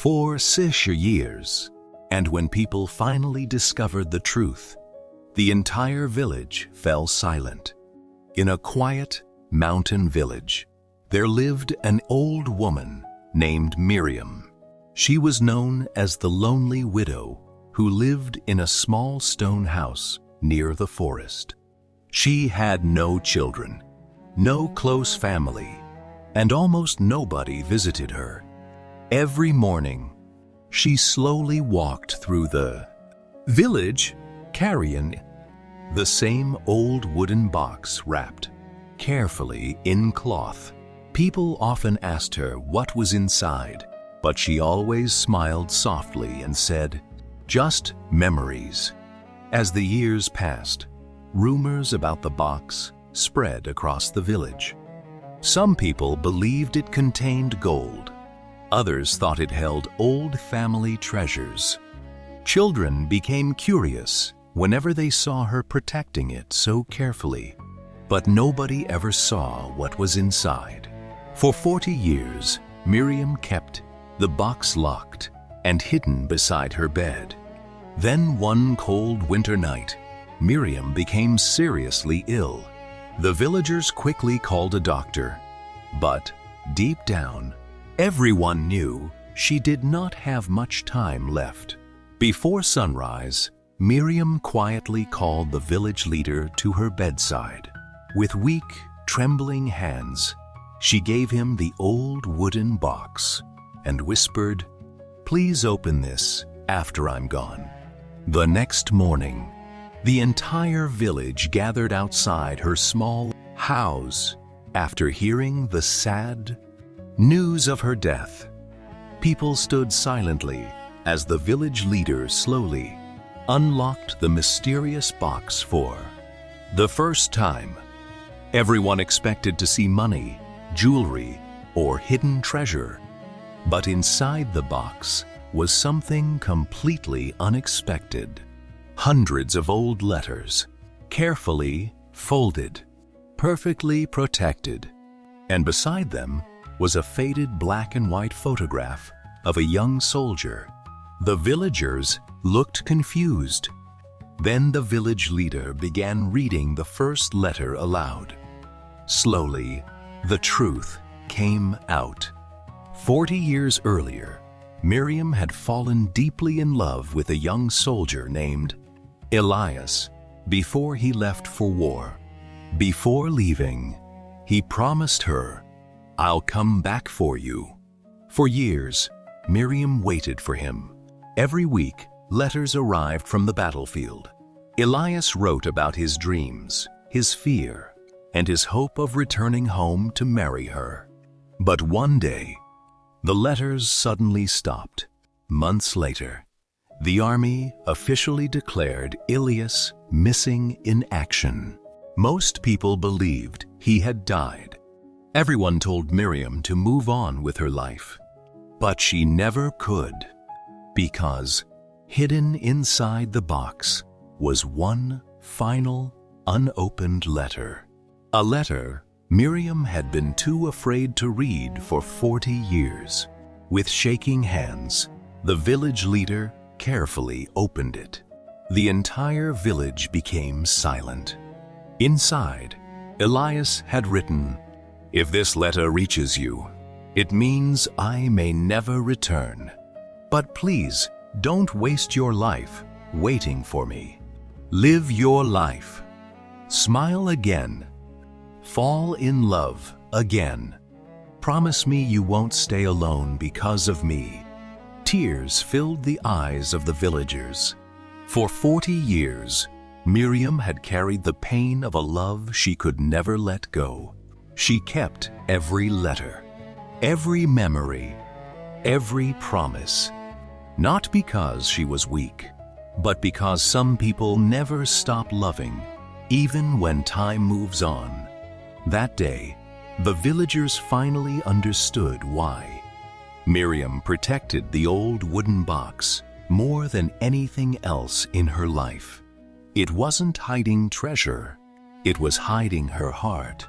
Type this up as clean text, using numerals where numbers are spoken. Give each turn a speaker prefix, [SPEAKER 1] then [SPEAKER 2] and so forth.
[SPEAKER 1] 4 years, and when people finally discovered the truth, the entire village fell silent. In a quiet mountain village, there lived an old woman named Miriam. She was known as the Lonely Widow, who lived in a small stone house near the forest. She had no children, no close family, and almost nobody visited her. Every morning, she slowly walked through the village carrying the same old wooden box wrapped carefully in cloth. People often asked her what was inside, but she always smiled softly and said, "Just memories." As the years passed, rumors about the box spread across the village. Some people believed it contained gold. Others thought it held old family treasures. Children became curious whenever they saw her protecting it so carefully, but nobody ever saw what was inside. For 40 years, Miriam kept the box locked and hidden beside her bed. Then one cold winter night, Miriam became seriously ill. The villagers quickly called a doctor, but deep down, everyone knew she did not have much time left. Before sunrise, Miriam quietly called the village leader to her bedside. With weak, trembling hands, she gave him the old wooden box and whispered, "Please open this after I'm gone." The next morning, the entire village gathered outside her small house after hearing the sad news of her death. People stood silently as the village leader slowly unlocked the mysterious box for the first time. Everyone expected to see money, jewelry, or hidden treasure, but inside the box was something completely unexpected. Hundreds of old letters, carefully folded, perfectly protected, and beside them was a faded black and white photograph of a young soldier. The villagers looked confused. Then the village leader began reading the first letter aloud. Slowly, the truth came out. 40 years earlier, Miriam had fallen deeply in love with a young soldier named Elias before he left for war. Before leaving, he promised her, "I'll come back for you." For years, Miriam waited for him. Every week, letters arrived from the battlefield. Elias wrote about his dreams, his fear, and his hope of returning home to marry her. But one day, the letters suddenly stopped. Months later, the army officially declared Elias missing in action. Most people believed he had died. Everyone told Miriam to move on with her life. But she never could, because hidden inside the box was one final, unopened letter. A letter Miriam had been too afraid to read for 40 years. With shaking hands, the village leader carefully opened it. The entire village became silent. Inside, Elias had written, "If this letter reaches you, it means I may never return. But please, don't waste your life waiting for me. Live your life. Smile again. Fall in love again. Promise me you won't stay alone because of me." Tears filled the eyes of the villagers. For 40 years, Miriam had carried the pain of a love she could never let go. She kept every letter, every memory, every promise. Not because she was weak, but because some people never stop loving, even when time moves on. That day, the villagers finally understood why. Miriam protected the old wooden box more than anything else in her life. It wasn't hiding treasure, it was hiding her heart.